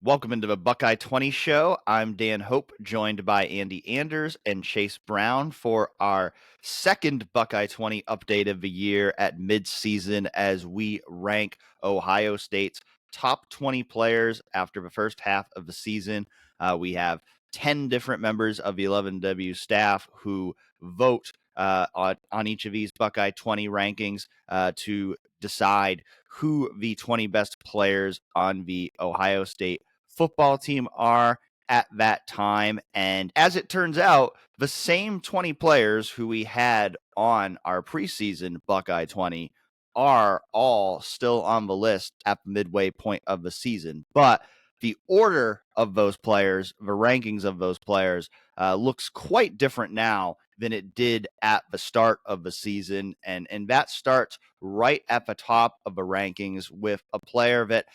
Welcome into the Buckeye 20 show. I'm Dan Hope, joined by Andy Anders and Chase Brown for our second Buckeye 20 update of the year at midseason as we rank Ohio State's top 20 players after the first half of the season. We have 10 different members of the 11W staff who vote on each of these Buckeye 20 rankings to decide who the 20 best players on the Ohio State football team are at that time. And as it turns out, the same 20 players who we had on our preseason Buckeye 20 are all still on the list at the midway point of the season. But the order of those players, the rankings of those players, looks quite different now than it did at the start of the season. And that starts right at the top of the rankings with a player that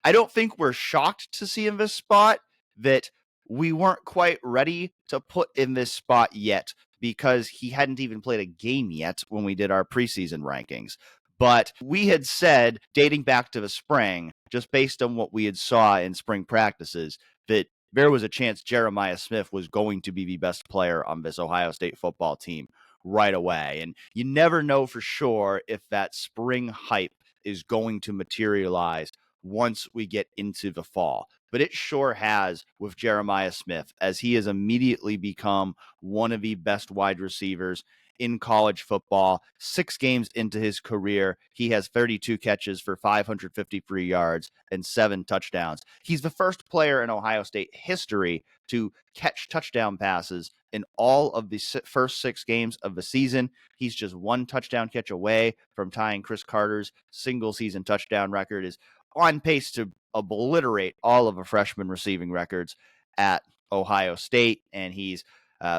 I don't think we're shocked to see in this spot, that we weren't quite ready to put in this spot yet because he hadn't even played a game yet when we did our preseason rankings. But we had said, dating back to the spring, just based on what we had saw in spring practices, that there was a chance Jeremiah Smith was going to be the best player on this Ohio State football team right away. And you never know for sure if that spring hype is going to materialize once we get into the fall. But it sure has with Jeremiah Smith, as he has immediately become one of the best wide receivers in college football. 6 games into his career, he has 32 catches for 553 yards and 7 touchdowns. He's the first player in Ohio State history to catch touchdown passes in all of the first 6 games of the season. He's just 1 touchdown catch away from tying Chris Carter's single season touchdown record, is on pace to obliterate all of the freshman receiving records at Ohio State. And he's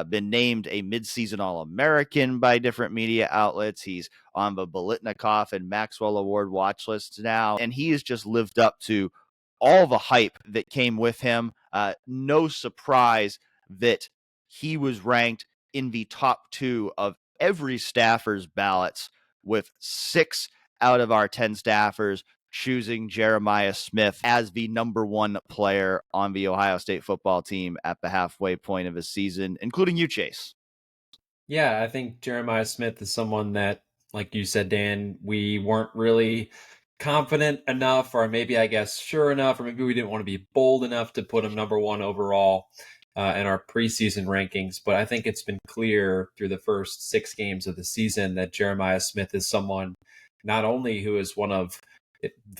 been named a midseason All-American by different media outlets. He's on the Bolitnikoff and Maxwell Award watch lists now. And he has just lived up to all the hype that came with him. No surprise that he was ranked in the top 2 of every staffer's ballots, with 6 out of our 10 staffers choosing Jeremiah Smith as the number 1 player on the Ohio State football team at the halfway point of the season, including you, Chase. Yeah, I think Jeremiah Smith is someone that, like you said, Dan, we weren't really confident enough, or maybe, I guess, sure enough, or maybe we didn't want to be bold enough to put him number 1 overall in our preseason rankings. But I think it's been clear through the first 6 games of the season that Jeremiah Smith is someone not only who is one of,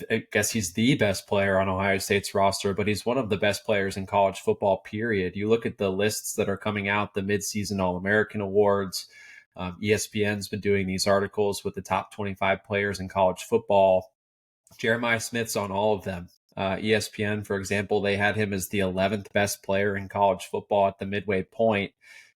I guess he's the best player on Ohio State's roster, but he's one of the best players in college football, period. You look at the lists that are coming out, the midseason All-American awards. ESPN's been doing these articles with the top 25 players in college football. Jeremiah Smith's on all of them. ESPN, for example, they had him as the 11th best player in college football at the midway point.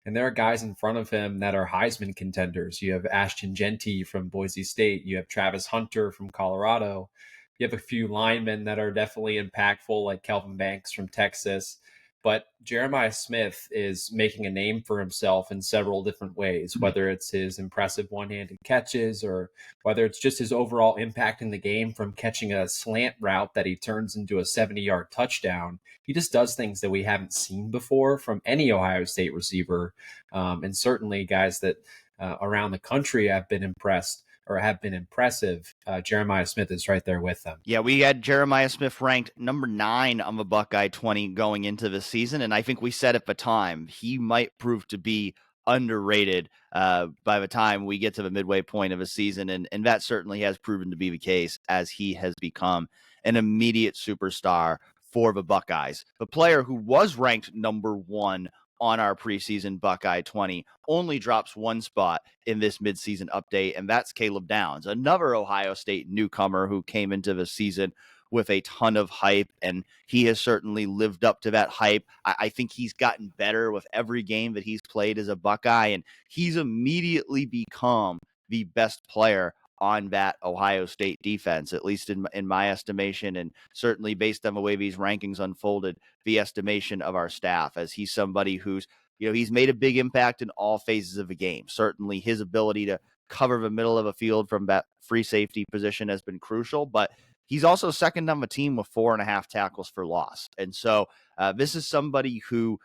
And there are guys in front of him that are Heisman contenders. You have Ashton Jeanty from Boise State. You have Travis Hunter from Colorado. You have a few linemen that are definitely impactful, like Kelvin Banks from Texas. But Jeremiah Smith is making a name for himself in several different ways, whether it's his impressive one-handed catches or whether it's just his overall impact in the game from catching a slant route that he turns into a 70-yard touchdown. He just does things that we haven't seen before from any Ohio State receiver. And certainly guys that around the country have been impressed or have been impressive. Jeremiah Smith is right there with them. Yeah, we had Jeremiah Smith ranked number 9 on the Buckeye 20 going into the season, and I think we said at the time he might prove to be underrated by the time we get to the midway point of a season, and that certainly has proven to be the case as he has become an immediate superstar for the Buckeyes. The player who was ranked number 1 on our preseason Buckeye 20 only drops 1 spot in this midseason update, and that's Caleb Downs, another Ohio State newcomer who came into the season with a ton of hype, and he has certainly lived up to that hype. I think he's gotten better with every game that he's played as a Buckeye, and he's immediately become the best player on that Ohio State defense, at least in my estimation, and certainly based on the way these rankings unfolded, the estimation of our staff, as he's somebody who's, he's made a big impact in all phases of the game. Certainly his ability to cover the middle of a field from that free safety position has been crucial, but He's also second on the team with 4.5 tackles for loss. And so this is somebody who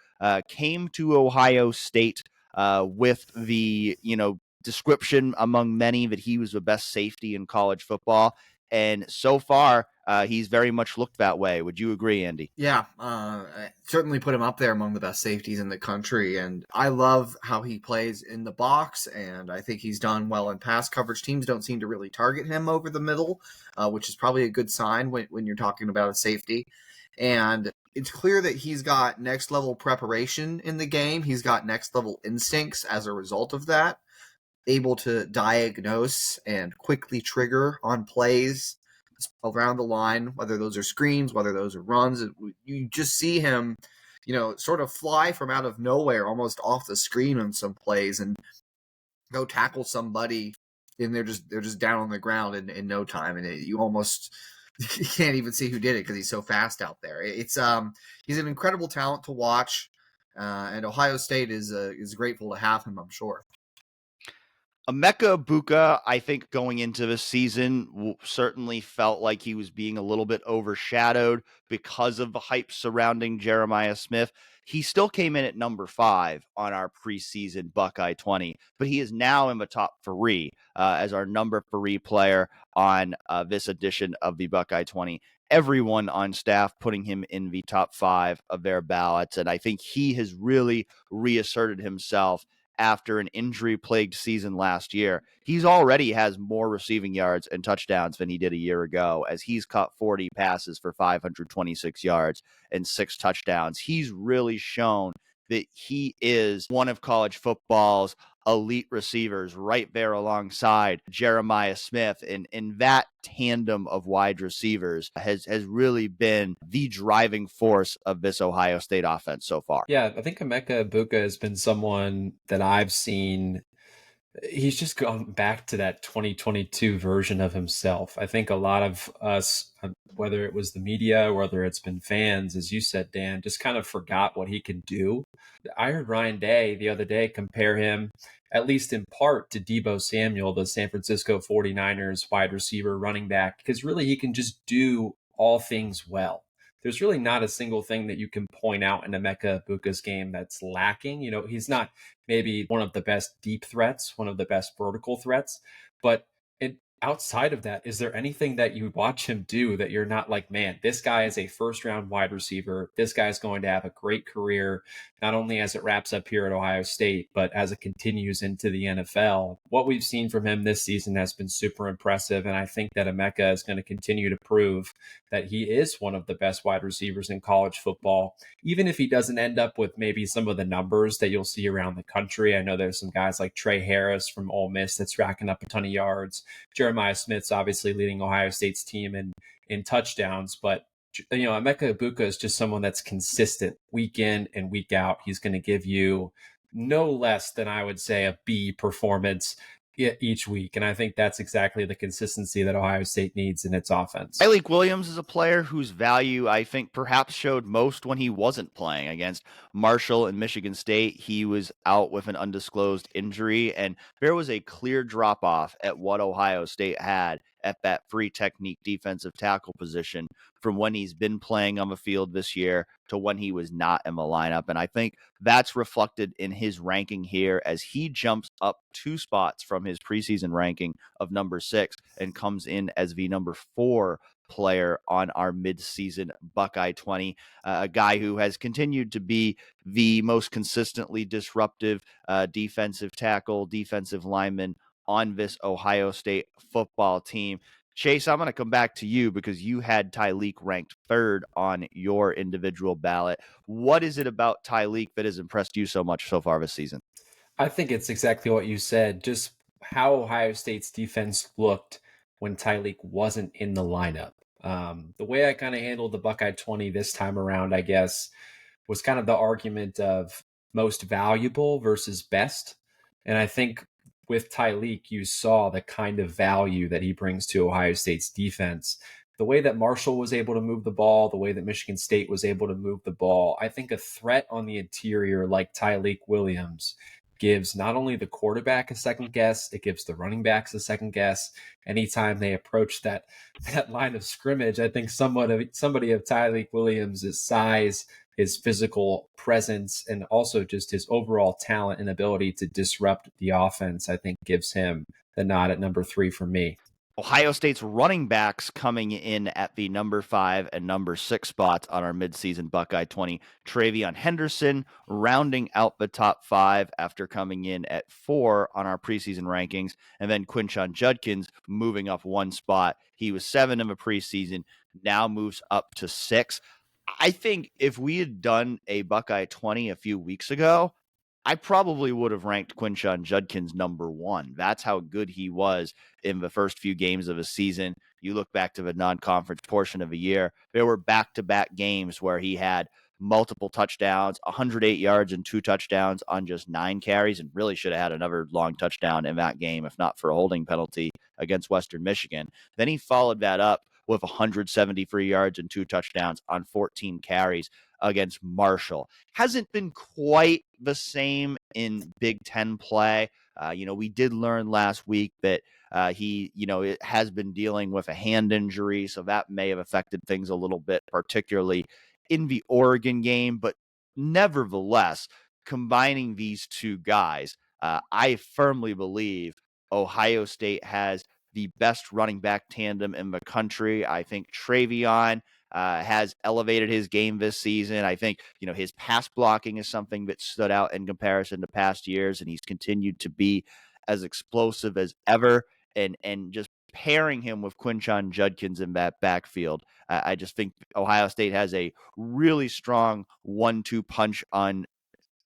came to Ohio State with the, description among many that he was the best safety in college football. And so far, he's very much looked that way. Would you agree, Andy? Yeah, I certainly put him up there among the best safeties in the country. And I love how he plays in the box, and I think he's done well in pass coverage. Teams don't seem to really target him over the middle, which is probably a good sign when you're talking about a safety. And it's clear that he's got next level preparation in the game. He's got next level instincts as a result of that, able to diagnose and quickly trigger on plays around the line, whether those are screens, whether those are runs. You just see him, sort of fly from out of nowhere, almost off the screen on some plays, and go tackle somebody, and they're just down on the ground in no time, and you can't even see who did it because he's so fast out there. He's an incredible talent to watch, and Ohio State is grateful to have him, I'm sure. Emeka Egbuka, I think going into this season, certainly felt like he was being a little bit overshadowed because of the hype surrounding Jeremiah Smith. He still came in at number 5 on our preseason Buckeye 20, but he is now in the top 3 as our number 3 player on this edition of the Buckeye 20. Everyone on staff putting him in the top 5 of their ballots, and I think he has really reasserted himself after an injury-plagued season last year. He's already has more receiving yards and touchdowns than he did a year ago, as he's caught 40 passes for 526 yards and 6 touchdowns. He's really shown that he is one of college football's elite receivers, right there alongside Jeremiah Smith. And that tandem of wide receivers has really been the driving force of this Ohio State offense so far. Yeah, I think Emeka Egbuka has been someone that I've seen. He's just gone back to that 2022 version of himself. I think a lot of us, whether it was the media, whether it's been fans, as you said, Dan, just kind of forgot what he could do. I heard Ryan Day the other day compare him, at least in part, to Deebo Samuel, the San Francisco 49ers wide receiver running back, because really he can just do all things well. There's really not a single thing that you can point out in Emeka Egbuka's game that's lacking. He's not maybe one of the best deep threats, one of the best vertical threats, but outside of that, is there anything that you watch him do that you're not like, man, this guy is a first-round wide receiver. This guy's going to have a great career, not only as it wraps up here at Ohio State, but as it continues into the NFL. What we've seen from him this season has been super impressive, and I think that Emeka is going to continue to prove that he is one of the best wide receivers in college football, even if he doesn't end up with maybe some of the numbers that you'll see around the country. I know there's some guys like Trey Harris from Ole Miss that's racking up a ton of yards. Jeremiah Smith's obviously leading Ohio State's team in touchdowns, but Emeka Egbuka is just someone that's consistent week in and week out. He's going to give you no less than, I would say, a B performance each week. And I think that's exactly the consistency that Ohio State needs in its offense. Tyleik Williams is a player whose value I think perhaps showed most when he wasn't playing. Against Marshall and Michigan State, he was out with an undisclosed injury, and there was a clear drop-off at what Ohio State had at that free technique defensive tackle position from when he's been playing on the field this year to when he was not in the lineup. And I think that's reflected in his ranking here as he jumps up 2 spots from his preseason ranking of number 6 and comes in as the number 4 player on our midseason Buckeye 20, a guy who has continued to be the most consistently disruptive defensive tackle, defensive lineman on this Ohio State football team. Chase, I'm going to come back to you because you had Tyleik ranked 3rd on your individual ballot. What is it about Tyleik that has impressed you so much so far this season? I think it's exactly what you said, just how Ohio State's defense looked when Tyleik wasn't in the lineup. The way I kind of handled the Buckeye 20 this time around, I guess, was kind of the argument of most valuable versus best. And I think with Tyleik, you saw the kind of value that he brings to Ohio State's defense. The way that Marshall was able to move the ball, the way that Michigan State was able to move the ball, I think a threat on the interior like Tyleik Williams gives not only the quarterback a second guess, it gives the running backs a second guess. Anytime they approach that line of scrimmage, I think somebody of Tyleik Williams' size, his physical presence, and also just his overall talent and ability to disrupt the offense, I think gives him the nod at number 3 for me. Ohio State's running backs coming in at the number 5 and number 6 spots on our midseason Buckeye 20. TreVeyon Henderson rounding out the top 5 after coming in at 4 on our preseason rankings. And then Quinshon Judkins moving up 1 spot. He was 7 in the preseason, now moves up to 6. I think if we had done a Buckeye 20 a few weeks ago, I probably would have ranked Quinshon Judkins number 1. That's how good he was in the first few games of a season. You look back to the non-conference portion of the year, there were back-to-back games where he had multiple touchdowns, 108 yards and 2 touchdowns on just 9 carries, and really should have had another long touchdown in that game if not for a holding penalty against Western Michigan. Then he followed that up with 173 yards and 2 touchdowns on 14 carries against Marshall. Hasn't been quite the same in Big Ten play. We did learn last week that he has been dealing with a hand injury, so that may have affected things a little bit, particularly in the Oregon game. But nevertheless, combining these two guys, I firmly believe Ohio State has the best running back tandem in the country. I think TreVeyon has elevated his game this season. I think, his pass blocking is something that stood out in comparison to past years, and he's continued to be as explosive as ever. And just pairing him with Quinshon Judkins in that backfield, I just think Ohio State has a really strong 1-2 punch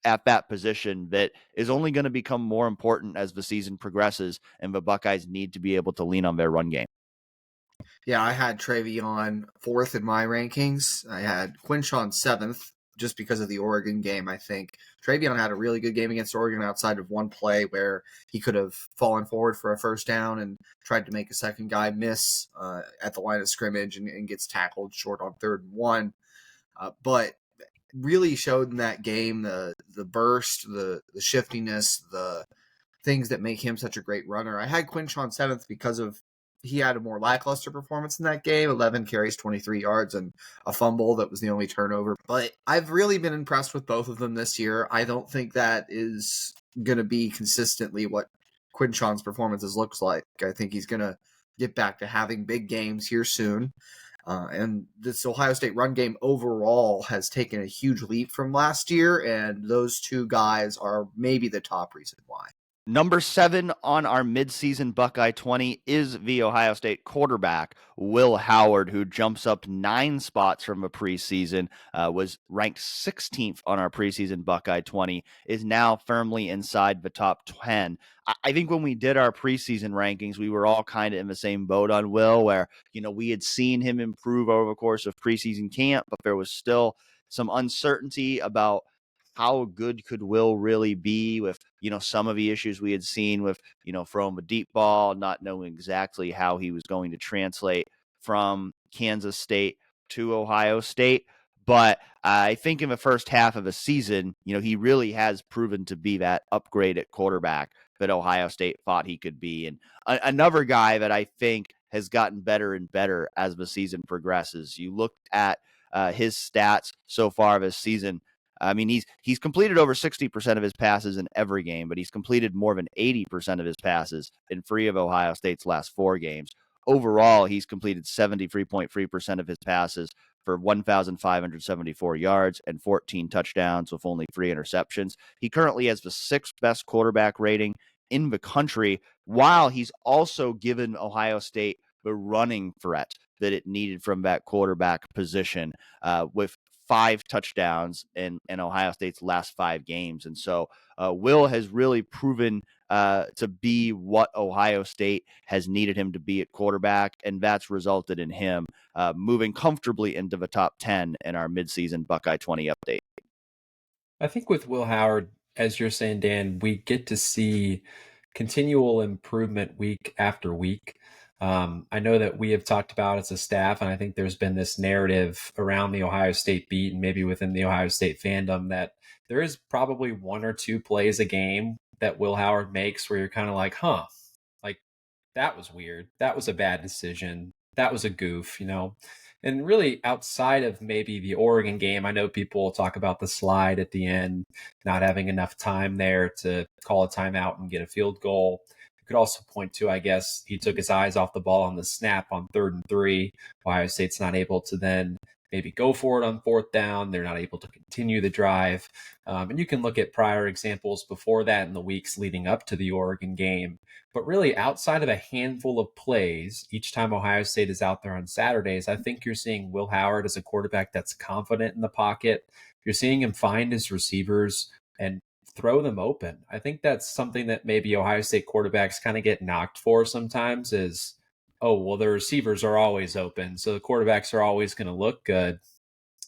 at that position that is only going to become more important as the season progresses, and the Buckeyes need to be able to lean on their run game. Yeah, I had TreVeyon 4th in my rankings. I had Quinshon 7th just because of the Oregon game, I think. TreVeyon had a really good game against Oregon outside of one play where he could have fallen forward for a first down and tried to make a second guy miss at the line of scrimmage and gets tackled short on 3rd and 1. But really showed in that game the burst, the shiftiness, the things that make him such a great runner. I had Quinshon 7th because of he had a more lackluster performance in that game, 11 carries, 23 yards, and a fumble that was the only turnover. But I've really been impressed with both of them this year. I don't think that is going to be consistently what Quinshon's performances looks like. I think he's going to get back to having big games here soon. And this Ohio State run game overall has taken a huge leap from last year, and those two guys are maybe the top reason why. Number 7 on our midseason Buckeye 20 is the Ohio State quarterback, Will Howard, who jumps up 9 spots from a preseason, was ranked 16th on our preseason Buckeye 20, is now firmly inside the top 10. I think when we did our preseason rankings, we were all kind of in the same boat on Will, where, we had seen him improve over the course of preseason camp, but there was still some uncertainty about how good could Will really be with, some of the issues we had seen with, throwing the deep ball, not knowing exactly how he was going to translate from Kansas State to Ohio State. But I think in the first half of the season, he really has proven to be that upgrade at quarterback that Ohio State thought he could be. And another guy that I think has gotten better and better as the season progresses. You look at his stats so far this season. I mean, he's completed over 60% of his passes in every game, but he's completed more than 80% of his passes in 3 of Ohio State's last 4 games. Overall, he's completed 73.3% of his passes for 1,574 yards and 14 touchdowns with only 3 interceptions. He currently has the 6th best quarterback rating in the country, while he's also given Ohio State the running threat that it needed from that quarterback position, with 5 touchdowns in Ohio State's last 5 games. And so Will has really proven to be what Ohio State has needed him to be at quarterback, and that's resulted in him moving comfortably into the top 10 in our midseason Buckeye 20 update. I think with Will Howard, as you're saying, Dan, we get to see continual improvement week after week. I know that we have talked about as a staff, and I think there's been this narrative around the Ohio State beat and maybe within the Ohio State fandom that there is probably 1 or 2 plays a game that Will Howard makes where you're kind of like, huh, like that was weird. That was a bad decision. That was a goof, you know? And really outside of maybe the Oregon game, I know people talk about the slide at the end, not having enough time there to call a timeout and get a field goal. You could also point to, I guess, he took his eyes off the ball on the snap on 3rd and 3. Ohio State's not able to then maybe go for it on 4th down. They're not able to continue the drive. And you can look at prior examples before that in the weeks leading up to the Oregon game. But really, outside of a handful of plays, each time Ohio State is out there on Saturdays, I think you're seeing Will Howard as a quarterback that's confident in the pocket. You're seeing him find his receivers and throw them open. I think that's something that maybe Ohio State quarterbacks kind of get knocked for sometimes is, oh, well, the receivers are always open, so the quarterbacks are always going to look good.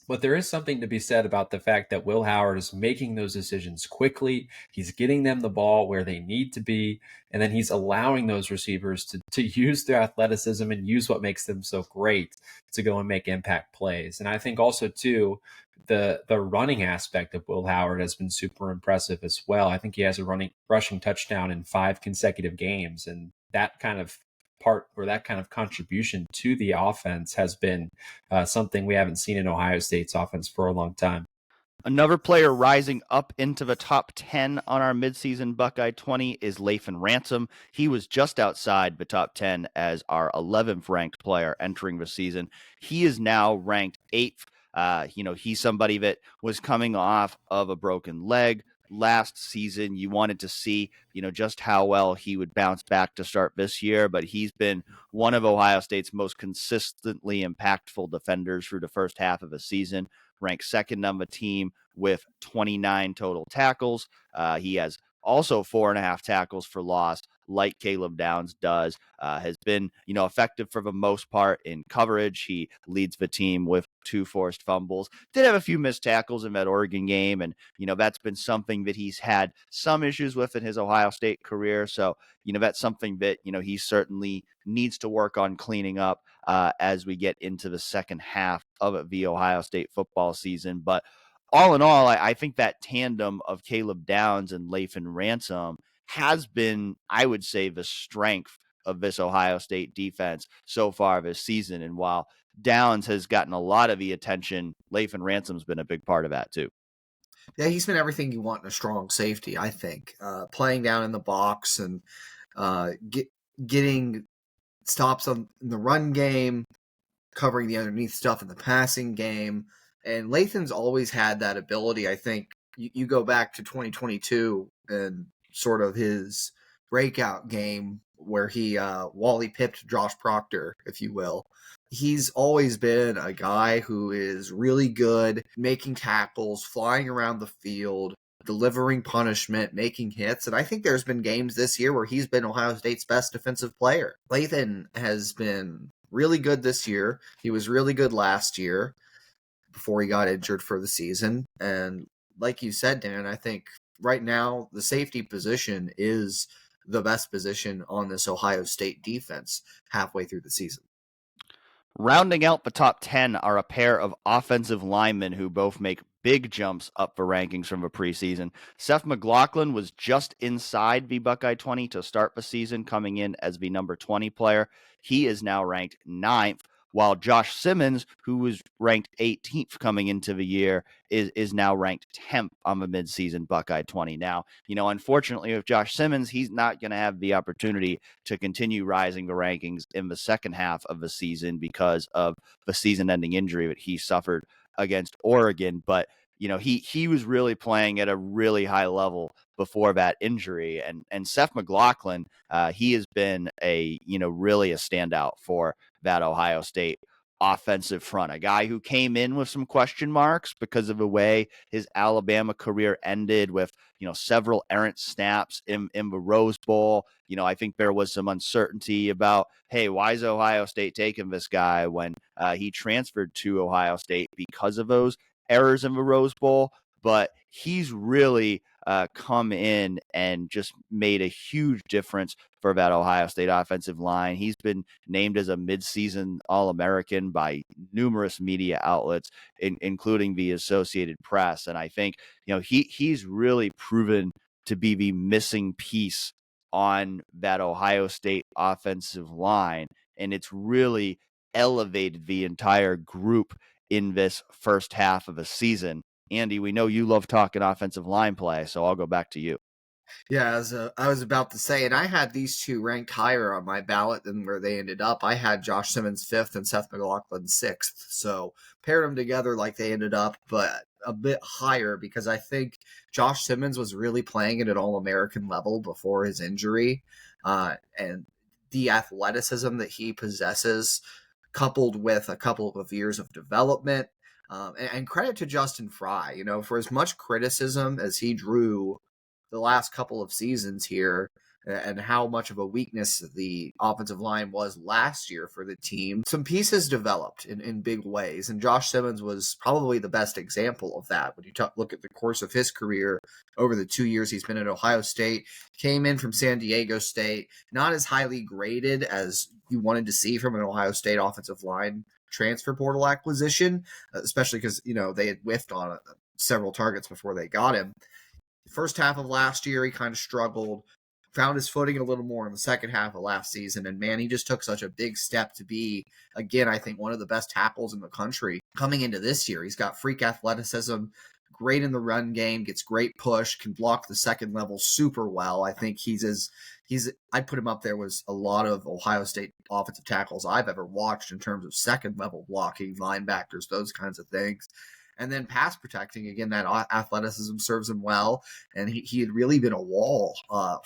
But there is something to be said about the fact that Will Howard is making those decisions quickly. He's getting them the ball where they need to be. And then he's allowing those receivers to use their athleticism and use what makes them so great to go and make impact plays. And I think also, too, the running aspect of Will Howard has been super impressive as well. I think he has a rushing touchdown in 5 consecutive games. And that kind of part or that kind of contribution to the offense has been something we haven't seen in Ohio State's offense for a long time. Another player rising up into the top 10 on our midseason Buckeye 20 is Lathan Ransom. He was just outside the top 10 as our 11th ranked player entering the season. He is now ranked 8th. He's somebody that was coming off of a broken leg last season. You wanted to see, just how well he would bounce back to start this year, but he's been one of Ohio State's most consistently impactful defenders through the first half of the season, ranked second on the team with 29 total tackles. He has also 4.5 tackles for loss, like Caleb Downs does, has been, effective for the most part in coverage. He leads the team with 2 forced fumbles. Did have a few missed tackles in that Oregon game, and, that's been something that he's had some issues with in his Ohio State career. So, that's something that, he certainly needs to work on cleaning up as we get into the second half of the Ohio State football season. But all in all, I think that tandem of Caleb Downs and Lathan Ransom has been, I would say, the strength of this Ohio State defense so far this season. And while Downs has gotten a lot of the attention, Lathan Ransom's been a big part of that too. Yeah, he's been everything you want in a strong safety, I think. Playing down in the box and getting stops in the run game, covering the underneath stuff in the passing game. And Lathan's always had that ability. I think you go back to 2022 and sort of his breakout game where he Wally pipped Josh Proctor, if you will. He's always been a guy who is really good making tackles, flying around the field, delivering punishment, making hits. And I think there's been games this year where he's been Ohio State's best defensive player. Lathan has been really good this year. He was really good last year before he got injured for the season. And like you said, Dan, I think right now the safety position is the best position on this Ohio State defense halfway through the season. Rounding out the top 10 are a pair of offensive linemen who both make big jumps up the rankings from the preseason. Seth McLaughlin was just inside the Buckeye 20 to start the season, coming in as the number 20 player. He is now ranked 9th, while Josh Simmons, who was ranked 18th coming into the year, is now ranked 10th on the midseason Buckeye 20. Now, unfortunately with Josh Simmons, he's not going to have the opportunity to continue rising the rankings in the second half of the season because of the season-ending injury that he suffered against Oregon. But he was really playing at a really high level before that injury. And Seth McLaughlin, he has been really a standout for that Ohio State offensive front, a guy who came in with some question marks because of the way his Alabama career ended with, several errant snaps in the Rose Bowl. I think there was some uncertainty about, hey, why is Ohio State taking this guy when he transferred to Ohio State because of those errors in the Rose Bowl. But he's really come in and just made a huge difference for that Ohio State offensive line. He's been named as a midseason All-American by numerous media outlets, including the Associated Press. And I think, he's really proven to be the missing piece on that Ohio State offensive line. And it's really elevated the entire group in this first half of a season. Andy, we know you love talking offensive line play, so I'll go back to you. Yeah, as I was about to say, and I had these two ranked higher on my ballot than where they ended up. I had Josh Simmons 5th and Seth McLaughlin 6th. So paired them together like they ended up, but a bit higher because I think Josh Simmons was really playing at an All-American level before his injury. And the athleticism that he possesses, coupled with a couple of years of development, and credit to Justin Fry, for as much criticism as he drew the last couple of seasons here and how much of a weakness the offensive line was last year for the team. Some pieces developed in big ways, and Josh Simmons was probably the best example of that. When you look at the course of his career over the 2 years he's been at Ohio State, came in from San Diego State, not as highly graded as you wanted to see from an Ohio State offensive line transfer portal acquisition, especially because, they had whiffed on several targets before they got him. First half of last year, he kind of struggled, found his footing a little more in the second half of last season. And man, he just took such a big step to be, again, I think one of the best tackles in the country coming into this year. He's got freak athleticism, great in the run game, gets great push, can block the second level super well. I think I'd put him up there with a lot of Ohio State offensive tackles I've ever watched in terms of second level blocking, linebackers, those kinds of things. And then pass protecting, again, that athleticism serves him well. And he had really been a wall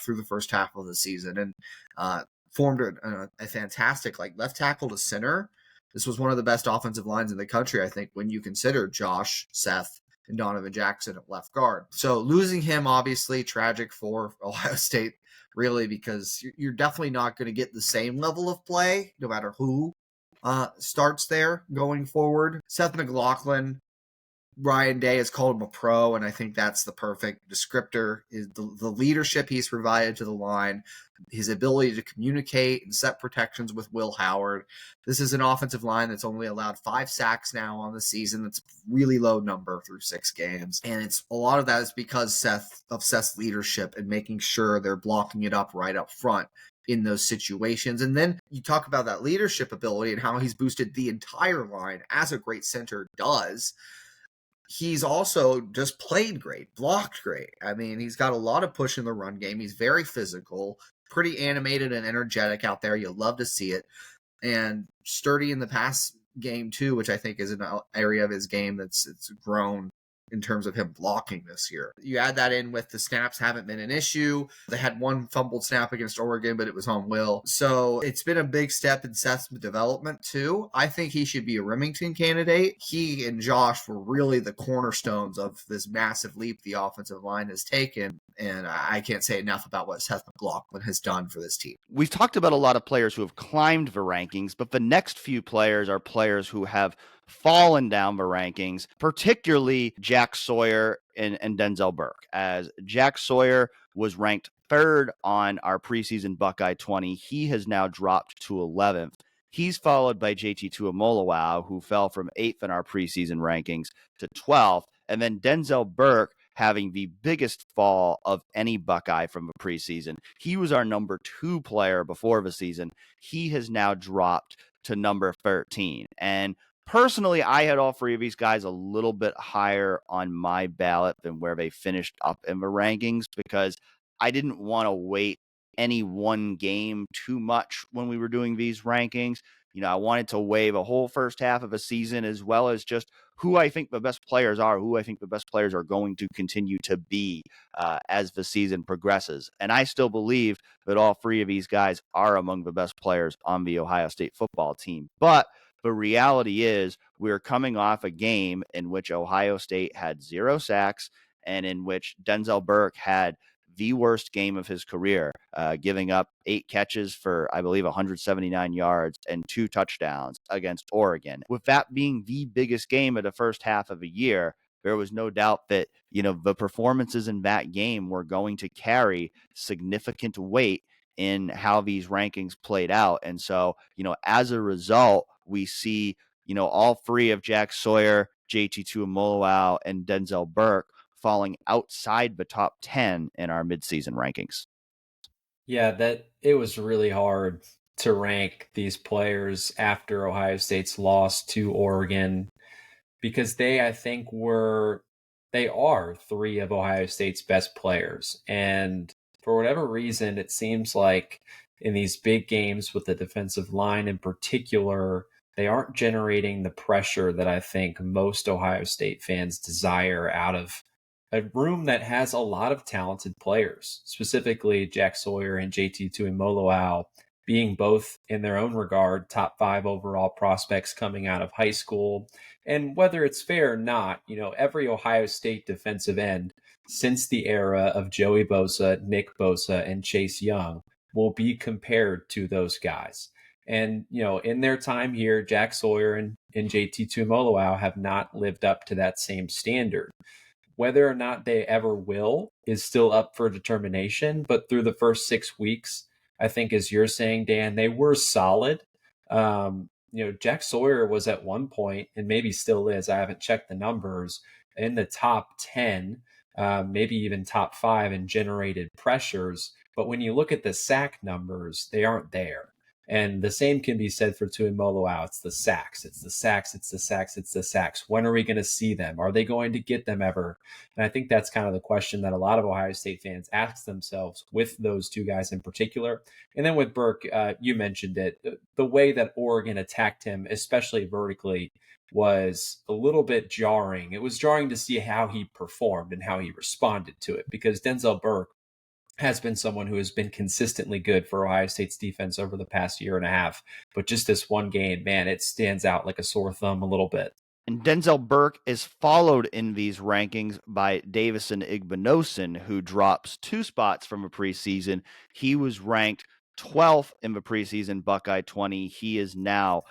through the first half of the season and formed a fantastic left tackle to center. This was one of the best offensive lines in the country, I think, when you consider Josh, Seth, and Donovan Jackson at left guard. So losing him, obviously, tragic for Ohio State, really, because you're definitely not going to get the same level of play, no matter who starts there going forward. Seth McLaughlin, Ryan Day has called him a pro, and I think that's the perfect descriptor. Is the leadership he's provided to the line, his ability to communicate and set protections with Will Howard. This is an offensive line that's only allowed 5 sacks now on the season. That's a really low number through 6 games. And it's a lot of that is because Seth's leadership and making sure they're blocking it up right up front in those situations. And then you talk about that leadership ability and how he's boosted the entire line, as a great center does. He's also just played great, blocked great. I mean, he's got a lot of push in the run game. He's very physical, pretty animated and energetic out there. You love to see it. And sturdy in the pass game too, which I think is an area of his game it's grown in terms of him blocking this year. You add that in with the snaps haven't been an issue. They had one fumbled snap against Oregon, but it was on Will. So it's been a big step in Seth's development too. I think he should be a Remington candidate. He and Josh were really the cornerstones of this massive leap the offensive line has taken. And I can't say enough about what Seth McLaughlin has done for this team. We've talked about a lot of players who have climbed the rankings, but the next few players are players who have fallen down the rankings, particularly Jack Sawyer and Denzel Burke, as Jack Sawyer was ranked 3rd on our preseason Buckeye 20. He has now dropped to 11th. He's followed by JT Tuimoloau, who fell from 8th in our preseason rankings to 12th. And then Denzel Burke having the biggest fall of any Buckeye from the preseason. He was our number 2 player before the season. He has now dropped to number 13. And personally, I had all 3 of these guys a little bit higher on my ballot than where they finished up in the rankings, because I didn't want to weight any one game too much when we were doing these rankings. I wanted to weigh the whole first half of a season, as well as just who I think the best players are, who I think the best players are going to continue to be as the season progresses. And I still believe that all 3 of these guys are among the best players on the Ohio State football team. But the reality is we're coming off a game in which Ohio State had 0 sacks and in which Denzel Burke had the worst game of his career, giving up 8 catches for, I believe, 179 yards and 2 touchdowns against Oregon. With that being the biggest game of the first half of the year, there was no doubt that, the performances in that game were going to carry significant weight in how these rankings played out. And so, as a result, we see, all 3 of Jack Sawyer, JT Tuimoloau, and Denzel Burke falling outside the top 10 in our midseason rankings. Yeah, that it was really hard to rank these players after Ohio State's loss to Oregon because I think, they are three of Ohio State's best players. And for whatever reason, it seems like in these big games with the defensive line in particular, they aren't generating the pressure that I think most Ohio State fans desire out of a room that has a lot of talented players, specifically Jack Sawyer and JT Tuimoloau being both in their own regard top 5 overall prospects coming out of high school. And whether it's fair or not, every Ohio State defensive end since the era of Joey Bosa, Nick Bosa, and Chase Young will be compared to those guys. And, in their time here, Jack Sawyer and JT Tuimoloau have not lived up to that same standard. Whether or not they ever will is still up for determination. But through the first 6 weeks, I think, as you're saying, Dan, they were solid. Jack Sawyer was at one point, and maybe still is, I haven't checked the numbers, in the top 10, maybe even top 5 in generated pressures. But when you look at the sack numbers, they aren't there. And the same can be said for Tuimoloau. It's the sacks. It's the sacks. It's the sacks. It's the sacks. When are we going to see them? Are they going to get them ever? And I think that's kind of the question that a lot of Ohio State fans ask themselves with those two guys in particular. And then with Burke, you mentioned it. The way that Oregon attacked him, especially vertically, was a little bit jarring. It was jarring to see how he performed and how he responded to it, because Denzel Burke has been someone who has been consistently good for Ohio State's defense over the past year and a half. But just this one game, man, it stands out like a sore thumb a little bit. And Denzel Burke is followed in these rankings by Davison Igbinosun, who drops 2 spots from a preseason. He was ranked 12th in the preseason Buckeye 20. He is now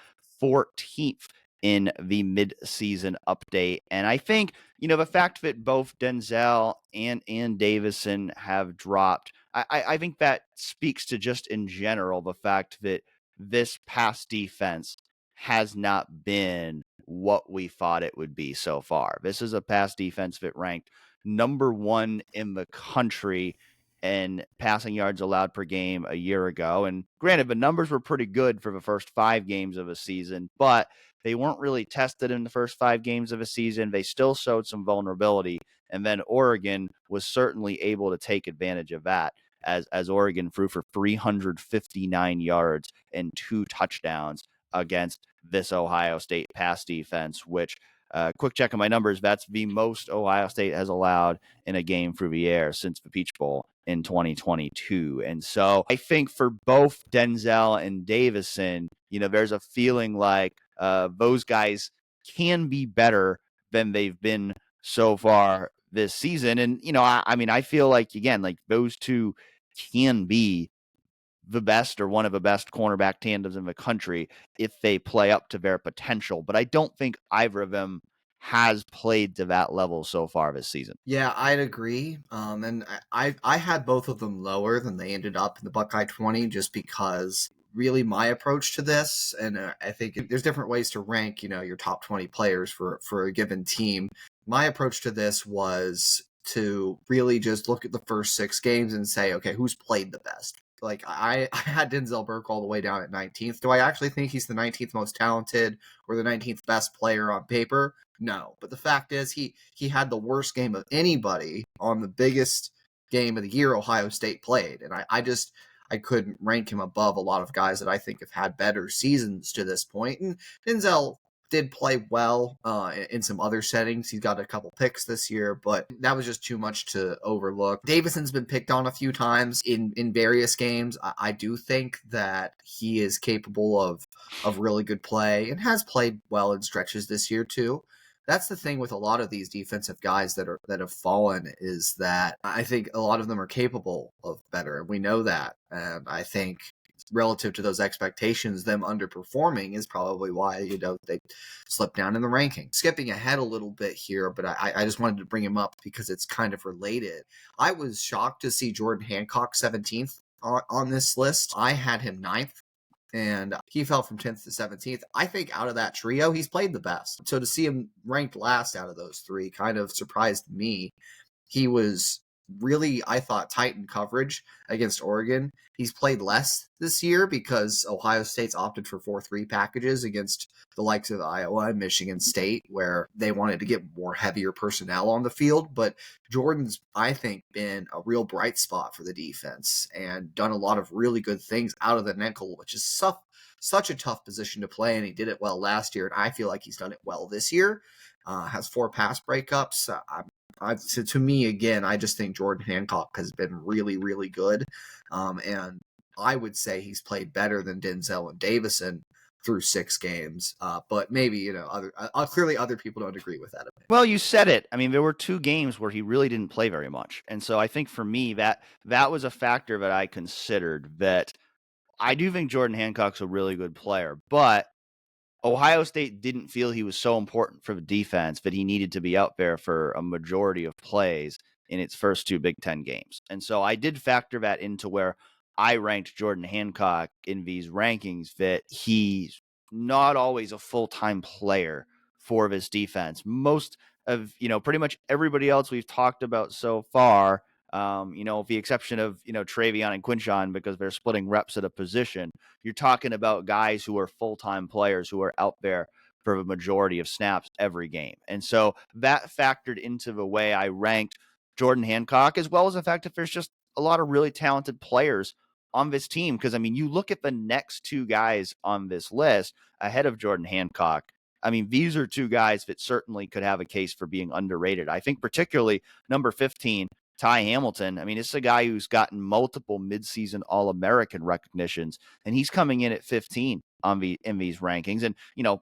14th in the mid-season update. And I think, the fact that both Denzel and Davison have dropped, I think that speaks to, just in general, the fact that this pass defense has not been what we thought it would be so far. This is a pass defense that ranked number 1 in the country in passing yards allowed per game a year ago. And granted, the numbers were pretty good for the first 5 games of a season, but they weren't really tested in the first 5 games of a season. They still showed some vulnerability. And then Oregon was certainly able to take advantage of that, as Oregon threw for 359 yards and 2 touchdowns against this Ohio State pass defense, which, quick check on my numbers, that's the most Ohio State has allowed in a game through the air since the Peach Bowl in 2022. And so I think for both Denzel and Davison, there's a feeling like those guys can be better than they've been so far this season. And, I feel like, again, like those two can be the best or one of the best cornerback tandems in the country if they play up to their potential. But I don't think either of them has played to that level so far this season. Yeah, I'd agree. And I had both of them lower than they ended up in the Buckeye 20, just because really my approach to this, and I think there's different ways to rank, your top 20 players for a given team. My approach to this was to really just look at the first 6 games and say, okay, who's played the best? Like, I had Denzel Burke all the way down at 19th. Do I actually think he's the 19th most talented or the 19th best player on paper? No. But the fact is, he had the worst game of anybody on the biggest game of the year Ohio State played. And I couldn't rank him above a lot of guys that I think have had better seasons to this point. And Denzel did play well in some other settings. He's got a couple picks this year, but that was just too much to overlook. Davison's been picked on a few times in various games. I do think that he is capable of really good play and has played well in stretches this year too. That's the thing with a lot of these defensive guys that have fallen, is that I think a lot of them are capable of better, and we know that. And I think relative to those expectations, them underperforming is probably why, they slip down in the ranking. Skipping ahead a little bit here, but I just wanted to bring him up because it's kind of related. I was shocked to see Jordan Hancock 17th on this list. I had him 9th. and he fell from 10th to 17th. I think out of that trio, he's played the best. So to see him ranked last out of those three kind of surprised me. He was really, I thought, tight in coverage against Oregon. He's played less this year because Ohio State's opted for 4-3 packages against the likes of Iowa and Michigan State, where they wanted to get more heavier personnel on the field. But Jordan's, I think, been a real bright spot for the defense and done a lot of really good things out of the nickel, which is such a tough position to play, and he did it well last year, and I feel like he's done it well this year. Has 4 pass breakups. To me, again, I just think Jordan Hancock has been really, really good. And I would say he's played better than Denzel and Davison through 6 games. But maybe, clearly other people don't agree with that. Well, you said it. I mean, there were 2 games where he really didn't play very much. And so I think for me, that was a factor that I considered. That I do think Jordan Hancock's a really good player, but Ohio State didn't feel he was so important for the defense that he needed to be out there for a majority of plays in its first 2 Big Ten games. And so I did factor that into where I ranked Jordan Hancock in these rankings, that he's not always a full-time player for this defense. Most of, pretty much everybody else we've talked about so far, with the exception of, TreVeyon and Quinshon, because they're splitting reps at a position, you're talking about guys who are full-time players who are out there for the majority of snaps every game. And so that factored into the way I ranked Jordan Hancock, as well as the fact that there's just a lot of really talented players on this team. Because, I mean, you look at the next 2 guys on this list ahead of Jordan Hancock. I mean, these are 2 guys that certainly could have a case for being underrated. I think particularly number 15, Ty Hamilton. I mean, it's a guy who's gotten multiple midseason All-American recognitions, and he's coming in at 15 in these rankings. And,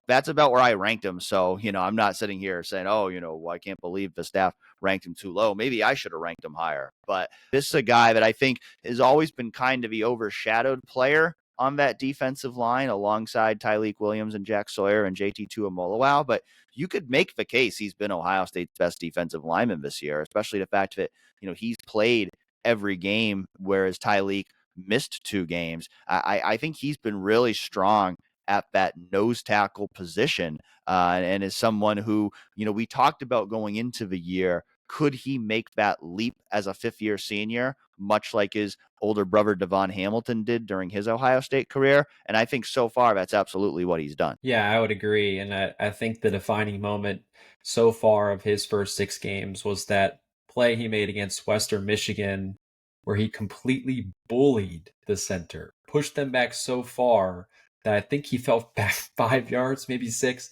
that's about where I ranked him. So, I'm not sitting here saying, oh, I can't believe the staff ranked him too low. Maybe I should have ranked him higher. But this is a guy that I think has always been kind of the overshadowed player on that defensive line alongside Tyleik Williams and Jack Sawyer and JT Tuimoloau. But you could make the case he's been Ohio State's best defensive lineman this year, especially the fact that, he's played every game, whereas Tyleik missed 2 games. I think he's been really strong at that nose tackle position, and is someone who, we talked about going into the year. Could he make that leap as a 5th-year senior, much like his older brother Devon Hamilton did during his Ohio State career? And I think so far that's absolutely what he's done. Yeah, I would agree. And I think the defining moment so far of his first 6 games was that play he made against Western Michigan, where he completely bullied the center, pushed them back so far that I think he fell back 5 yards, maybe 6,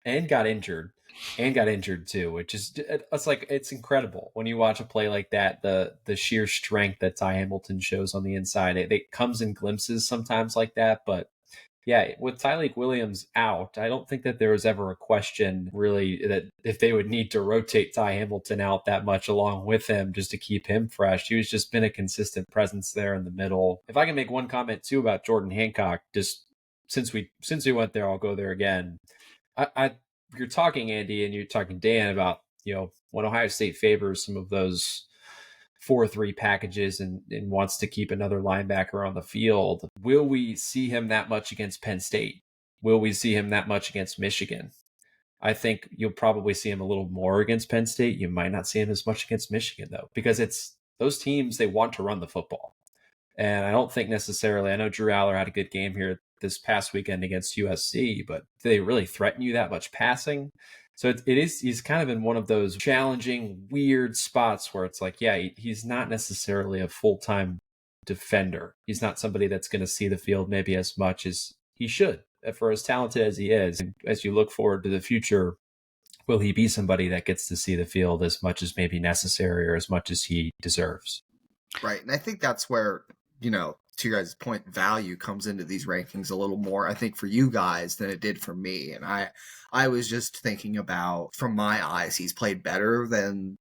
and got injured. And got injured too, which is, it's incredible when you watch a play like that. The sheer strength that Ty Hamilton shows on the inside, it comes in glimpses sometimes like that. But yeah, with Tyleik Williams out, I don't think that there was ever a question really that if they would need to rotate Ty Hamilton out that much along with him just to keep him fresh. He was just been a consistent presence there in the middle. If I can make one comment too about Jordan Hancock, just since we went there, I'll go there again. You're talking, Andy, and you're talking, Dan, about, when Ohio State favors some of those 4-3 packages and wants to keep another linebacker on the field. Will we see him that much against Penn State? Will we see him that much against Michigan? I think you'll probably see him a little more against Penn State. You might not see him as much against Michigan, though, because it's those teams, they want to run the football. And I don't think necessarily, I know Drew Aller had a good game here this past weekend against USC, but do they really threaten you that much passing? So he's kind of in one of those challenging, weird spots where it's like, yeah, he's not necessarily a full-time defender. He's not somebody that's going to see the field maybe as much as he should, for as talented as he is. And as you look forward to the future, will he be somebody that gets to see the field as much as maybe necessary or as much as he deserves? Right. And I think that's where, to your guys' point, value comes into these rankings a little more, I think, for you guys than it did for me. And I was just thinking about, from my eyes, he's played better than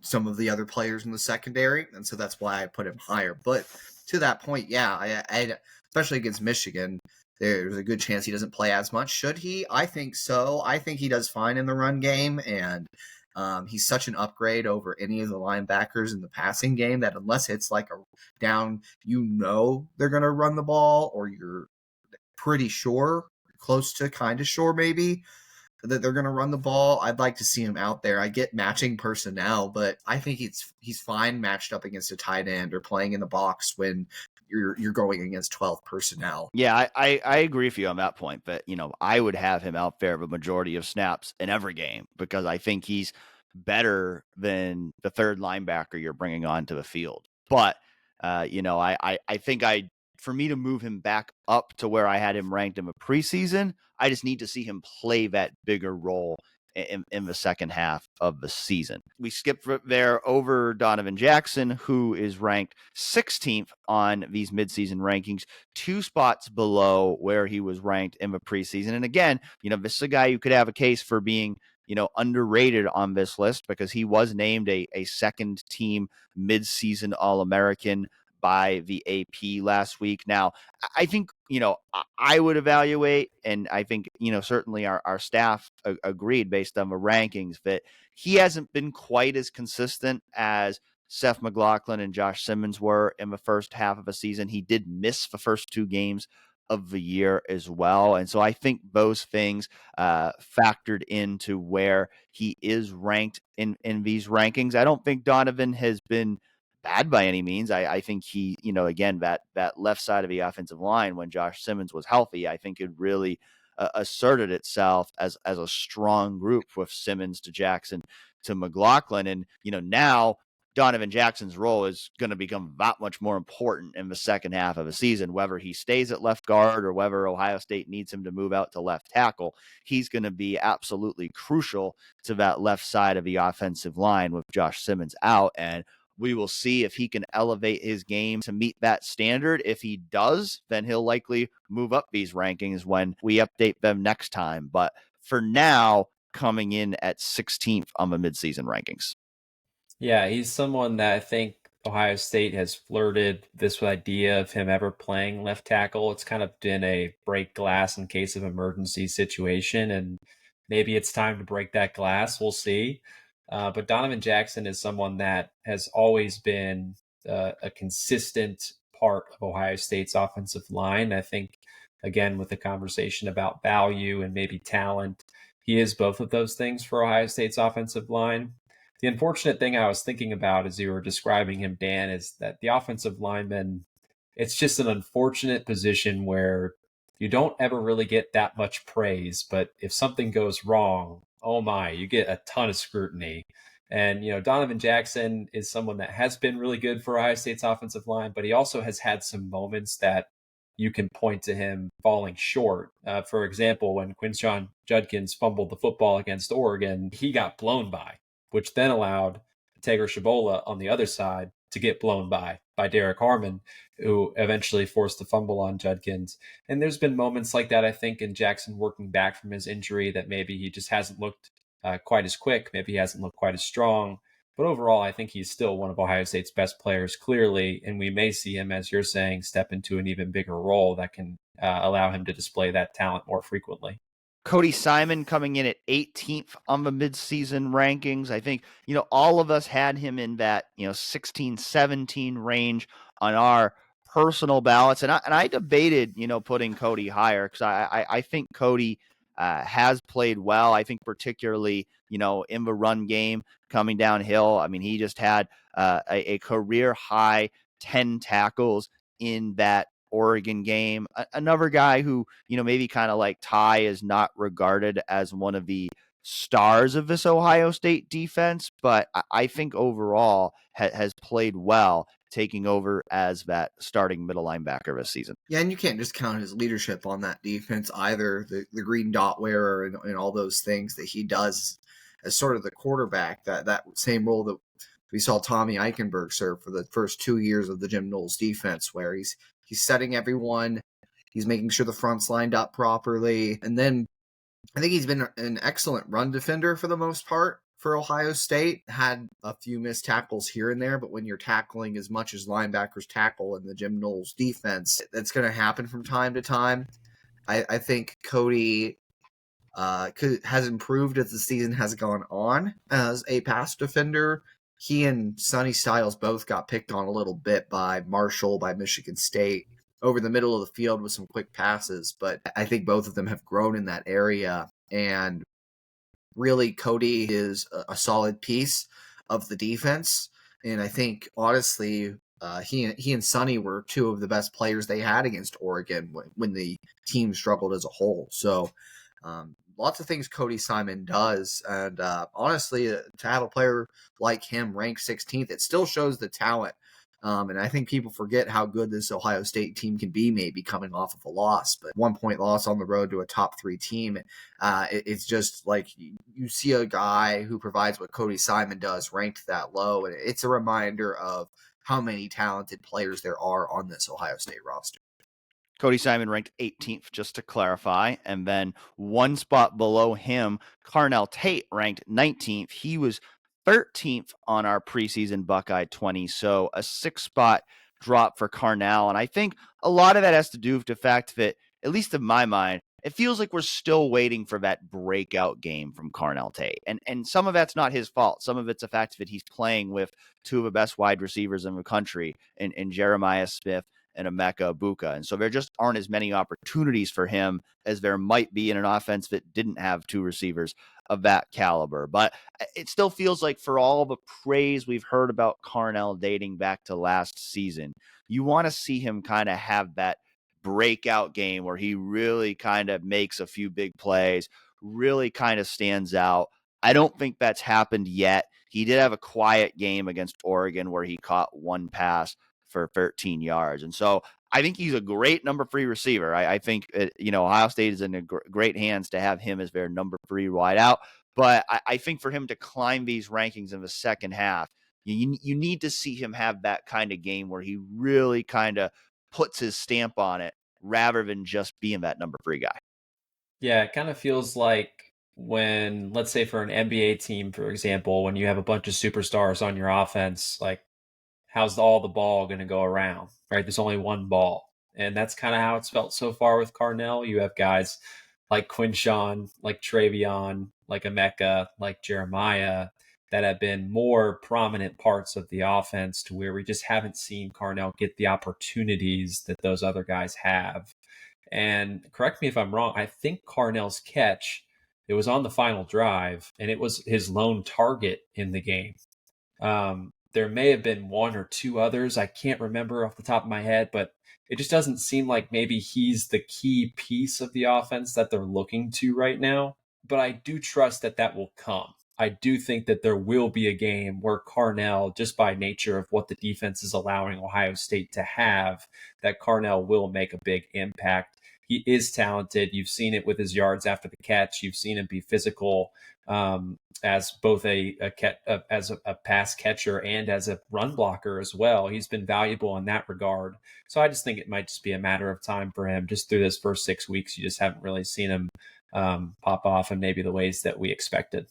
some of the other players in the secondary. And so that's why I put him higher. But to that point, yeah, I especially against Michigan, there's a good chance he doesn't play as much. Should he? I think so. I think he does fine in the run game. And he's such an upgrade over any of the linebackers in the passing game that unless it's like a down, they're going to run the ball, or you're pretty sure, close to kind of sure maybe, that they're going to run the ball. I'd like to see him out there. I get matching personnel, but I think he's fine matched up against a tight end or playing in the box when you're going against 12 personnel. Yeah, I agree with you on that point, but I would have him out there the majority of snaps in every game because I think he's better than the third linebacker you're bringing onto the field. But I think for me to move him back up to where I had him ranked in the preseason, I just need to see him play that bigger role in the second half of the season. We skipped there over Donovan Jackson, who is ranked 16th on these midseason rankings, 2 spots below where he was ranked in the preseason. And again, this is a guy you could have a case for being underrated on this list because he was named a second team midseason All-American by the AP last week. Now, I think, I would evaluate, and I think, certainly our staff agreed based on the rankings that he hasn't been quite as consistent as Seth McLaughlin and Josh Simmons were in the first half of the season. He did miss the first 2 games of the year as well. And so I think those things factored into where he is ranked in these rankings. I don't think Donovan has been bad by any means. I think he, again, that left side of the offensive line when Josh Simmons was healthy, I think it really asserted itself as a strong group with Simmons to Jackson to McLaughlin. And, now Donovan Jackson's role is going to become that much more important in the second half of the season, whether he stays at left guard or whether Ohio State needs him to move out to left tackle. He's going to be absolutely crucial to that left side of the offensive line with Josh Simmons out. And we will see if he can elevate his game to meet that standard. If he does, then he'll likely move up these rankings when we update them next time. But for now, coming in at 16th on the midseason rankings. Yeah, he's someone that I think Ohio State has flirted this idea of him ever playing left tackle. It's kind of been a break glass in case of emergency situation, and maybe it's time to break that glass. We'll see. But Donovan Jackson is someone that has always been a consistent part of Ohio State's offensive line. I think, again, with the conversation about value and maybe talent, he is both of those things for Ohio State's offensive line. The unfortunate thing I was thinking about as you were describing him, Dan, is that the offensive lineman, it's just an unfortunate position where you don't ever really get that much praise, but if something goes wrong, oh my, you get a ton of scrutiny. And, Donovan Jackson is someone that has been really good for Ohio State's offensive line, but he also has had some moments that you can point to him falling short. For example, when Quinshon Judkins fumbled the football against Oregon, he got blown by, which then allowed Tegra Tshabola on the other side to get blown by Derek Harmon, who eventually forced the fumble on Judkins. And there's been moments like that, I think, in Jackson working back from his injury that maybe he just hasn't looked quite as quick. Maybe he hasn't looked quite as strong. But overall, I think he's still one of Ohio State's best players, clearly. And we may see him, as you're saying, step into an even bigger role that can allow him to display that talent more frequently. Cody Simon coming in at 18th on the midseason rankings. I think, all of us had him in that, 16, 17 range on our personal ballots. And I debated, putting Cody higher because I think Cody has played well. I think particularly, in the run game coming downhill. I mean, he just had a career high 10 tackles in that Oregon game. Another guy who, maybe kind of like Ty is not regarded as one of the stars of this Ohio State defense, but I think overall has played well, taking over as that starting middle linebacker this season. Yeah, and you can't just count his leadership on that defense either. The green dot wearer and all those things that he does as sort of the quarterback, that same role that we saw Tommy Eichenberg serve for the first 2 years of the Jim Knowles defense, where he's setting everyone, he's making sure the front's lined up properly, and then I think he's been an excellent run defender for the most part for Ohio State. Had a few missed tackles here and there, but when you're tackling as much as linebackers tackle in the Jim Knowles defense, that's going to happen from time to time. I think Cody has improved as the season has gone on as a pass defender. He and Sonny Styles both got picked on a little bit by Marshall, by Michigan State. over the middle of the field with some quick passes. But I think both of them have grown in that area. And really, Cody is a solid piece of the defense. And I think, honestly, he and Sonny were two of the best players they had against Oregon when the team struggled as a whole. So lots of things Cody Simon does. And honestly, to have a player like him ranked 16th, it still shows the talent. And I think people forget how good this Ohio State team can be, maybe coming off of a loss, but 1-point loss on the road to a top 3 team. It's just like you see a guy who provides what Cody Simon does ranked that low. And it's a reminder of how many talented players there are on this Ohio State roster. Cody Simon ranked 18th, just to clarify. And then one spot below him, Carnell Tate ranked 19th. He was 13th on our preseason Buckeye 20. So a 6-spot drop for Carnell. And I think a lot of that has to do with the fact that, at least in my mind, it feels like we're still waiting for that breakout game from Carnell Tate. And some of that's not his fault. Some of it's the fact that he's playing with two of the best wide receivers in the country in Jeremiah Smith and Emeka Egbuka. And so there just aren't as many opportunities for him as there might be in an offense that didn't have two receivers of that caliber. But it still feels like, for all the praise we've heard about Carnell dating back to last season, you want to see him kind of have that breakout game where he really kind of makes a few big plays, really kind of stands out. I don't think that's happened yet. He did have a quiet game against Oregon where he caught one pass for 13 yards. And so I think he's a great number 3 receiver. I think, Ohio State is in great hands to have him as their number 3 wideout. But I think for him to climb these rankings in the second half, you need to see him have that kind of game where he really kind of puts his stamp on it rather than just being that number 3 guy. Yeah, it kind of feels like when, let's say for an NBA team, for example, when you have a bunch of superstars on your offense, like, how's all the ball going to go around, right? There's only one ball. And that's kind of how it's felt so far with Carnell. You have guys like Quinshon, like TreVeyon, like Emeka, like Jeremiah, that have been more prominent parts of the offense, to where we just haven't seen Carnell get the opportunities that those other guys have. And correct me if I'm wrong, I think Carnell's catch, it was on the final drive, and it was his lone target in the game. There may have been one or two others. I can't remember off the top of my head, but it just doesn't seem like maybe he's the key piece of the offense that they're looking to right now. But I do trust that that will come. I do think that there will be a game where Carnell, just by nature of what the defense is allowing Ohio State to have, that Carnell will make a big impact. He is talented. You've seen it with his yards after the catch. You've seen him be physical as both as a pass catcher and as a run blocker as well. He's been valuable in that regard. So I just think it might just be a matter of time for him. Just through this first 6 weeks, you just haven't really seen him pop off in maybe the ways that we expected.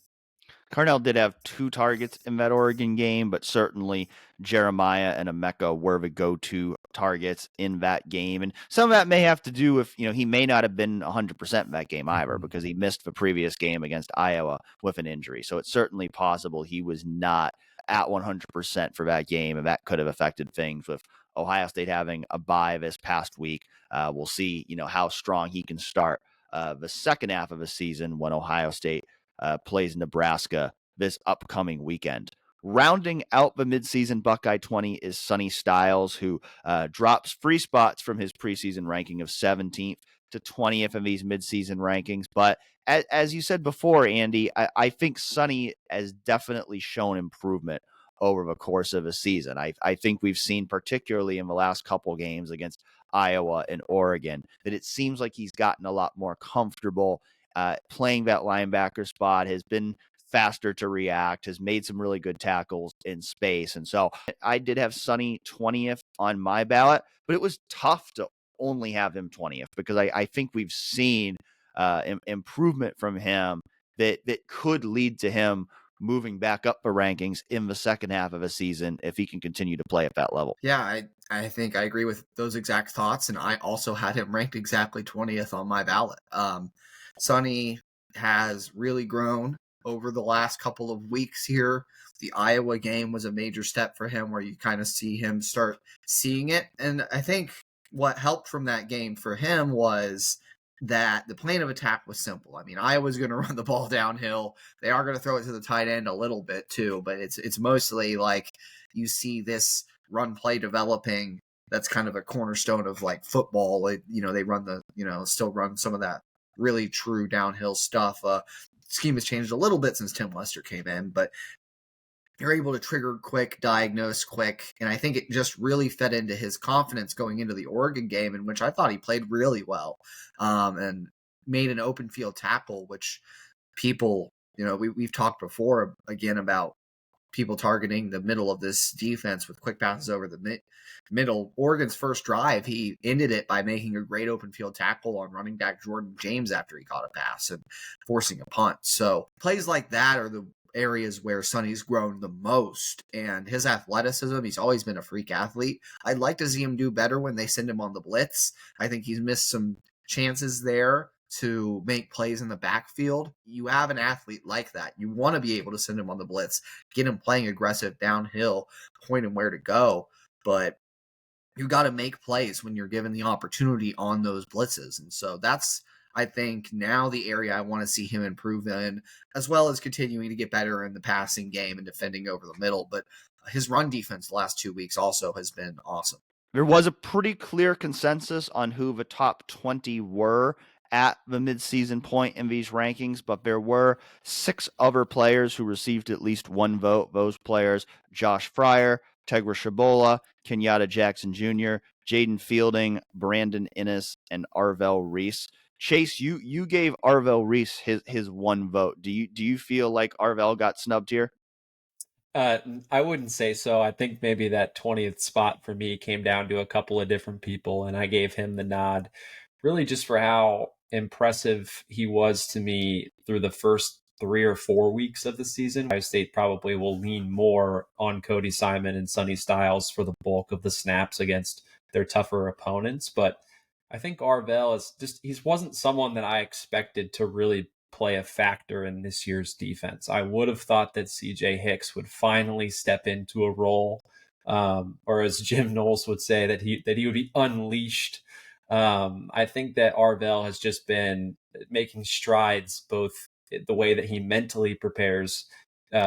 Carnell did have 2 targets in that Oregon game, but certainly Jeremiah and Emeka were the go-to targets in that game. And some of that may have to do with, he may not have been 100% in that game either, because he missed the previous game against Iowa with an injury. So it's certainly possible he was not at 100% for that game, and that could have affected things with Ohio State having a bye this past week. We'll see, how strong he can start the second half of the season when Ohio State plays Nebraska this upcoming weekend. Rounding out the midseason Buckeye 20 is Sonny Styles, who drops 3 spots from his preseason ranking of 17th to 20th in these midseason rankings. But as you said before, Andy, I think Sonny has definitely shown improvement over the course of a season. I think we've seen, particularly in the last couple games against Iowa and Oregon, that it seems like he's gotten a lot more comfortable playing that linebacker spot, has been faster to react, has made some really good tackles in space. And so I did have Sonny 20th on my ballot, but it was tough to only have him 20th, because I think we've seen improvement from him that could lead to him moving back up the rankings in the second half of a season if he can continue to play at that level. Yeah, I think I agree with those exact thoughts, and I also had him ranked exactly 20th on my ballot. Sonny has really grown over the last couple of weeks here. The Iowa game was a major step for him, where you kind of see him start seeing it. And I think, what helped from that game for him was that the plan of attack was simple. I mean, Iowa's going to run the ball downhill. They are going to throw it to the tight end a little bit too, but it's mostly like you see this run play developing. That's kind of a cornerstone of like football. They run still run some of that really true downhill stuff. Scheme has changed a little bit since Tim Lester came in, but you're able to trigger quick, diagnose quick, and I think it just really fed into his confidence going into the Oregon game, in which I thought he played really well, and made an open field tackle, which people, we've talked before again about people targeting the middle of this defense with quick passes over the middle. Oregon's first drive, he ended it by making a great open field tackle on running back Jordan James after he caught a pass and forcing a punt. So plays like that are the areas where Sonny's grown the most, and his athleticism, he's always been a freak athlete. I'd like to see him do better when they send him on the blitz. I think he's missed some chances there to make plays in the backfield. You have an athlete like that. You want to be able to send him on the blitz, get him playing aggressive downhill, point him where to go, but you got to make plays when you're given the opportunity on those blitzes. And so that's, I think, now the area I want to see him improve in, as well as continuing to get better in the passing game and defending over the middle. But his run defense the last 2 weeks also has been awesome. There was a pretty clear consensus on who the top 20 were at the midseason point in these rankings, but there were 6 other players who received at least one vote. Those players: Josh Fryer, Tegra Tshabola, Kenyatta Jackson Jr., Jaden Fielding, Brandon Innes, and Arvell Reese. Chase, you gave Arvell Reese his one vote. Do you feel like Arvell got snubbed here? I wouldn't say so. I think maybe that 20th spot for me came down to a couple of different people, and I gave him the nod, really just for how impressive he was to me through the first 3 or 4 weeks of the season. Ohio State probably will lean more on Cody Simon and Sonny Styles for the bulk of the snaps against their tougher opponents, but I think Arvell he wasn't someone that I expected to really play a factor in this year's defense. I would have thought that CJ Hicks would finally step into a role, or as Jim Knowles would say, that he would be unleashed. I think that Arvell has just been making strides, both the way that he mentally prepares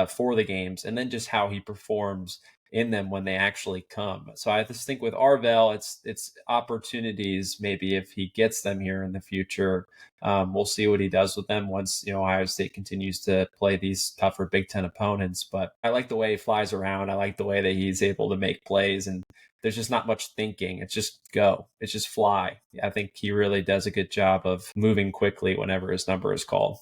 for the games, and then just how he performs in them when they actually come. So I just think with Arvell, it's opportunities. Maybe if he gets them here in the future, we'll see what he does with them once Ohio State continues to play these tougher Big Ten opponents. But I like the way he flies around. I like the way that he's able to make plays, and there's just not much thinking. It's just go. It's just fly. I think he really does a good job of moving quickly whenever his number is called.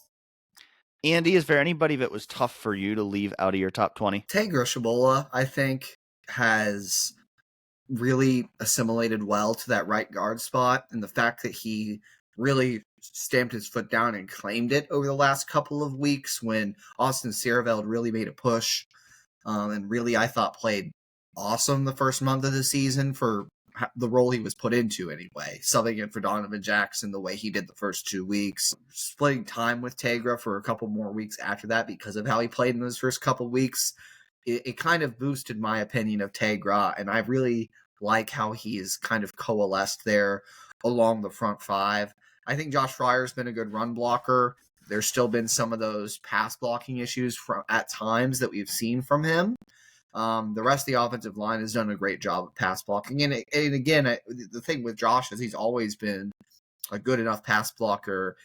Andy, is there anybody that was tough for you to leave out of your top 20? Tegra Tshabola, I think, has really assimilated well to that right guard spot, and the fact that he really stamped his foot down and claimed it over the last couple of weeks when Austin Sierreveld really made a push, and really, I thought, played awesome the first month of the season for the role he was put into anyway, subbing in for Donovan Jackson the way he did the first 2 weeks, splitting time with Tegra for a couple more weeks after that because of how he played in those first couple weeks. It kind of boosted my opinion of Tegra, and I really like how he's kind of coalesced there along the front five. I think Josh Fryer's been a good run blocker. There's still been some of those pass blocking issues at times that we've seen from him. The rest of the offensive line has done a great job of pass blocking. And again, the thing with Josh is he's always been a good enough pass blocker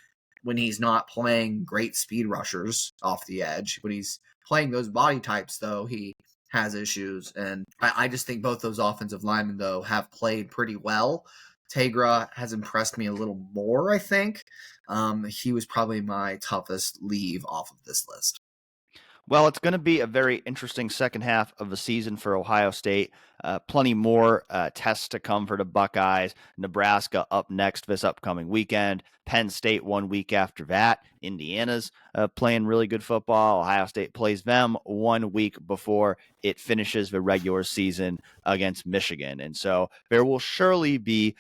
when he's not playing great speed rushers off the edge. When he's playing those body types, though, he has issues. And I just think both those offensive linemen, though, have played pretty well. Tegra has impressed me a little more, I think. He was probably my toughest leave off of this list. Well, it's going to be a very interesting second half of the season for Ohio State. Plenty more tests to come for the Buckeyes. Nebraska up next this upcoming weekend. Penn State 1 week after that. Indiana's playing really good football. Ohio State plays them 1 week before it finishes the regular season against Michigan. And so there will surely be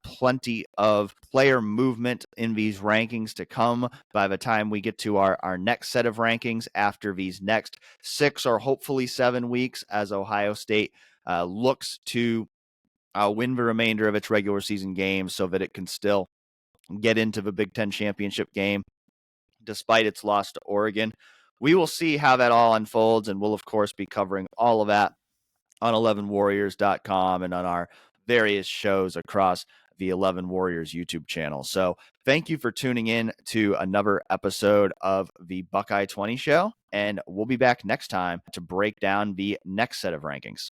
plenty of player movement in these rankings to come by the time we get to our next set of rankings after these next 6 or hopefully 7 weeks, as Ohio State looks to win the remainder of its regular season games so that it can still get into the Big Ten championship game despite its loss to Oregon. We will see how that all unfolds, and we'll, of course, be covering all of that on 11warriors.com and on our various shows across the 11 Warriors YouTube channel. So thank you for tuning in to another episode of the Buckeye 20 Show, and we'll be back next time to break down the next set of rankings.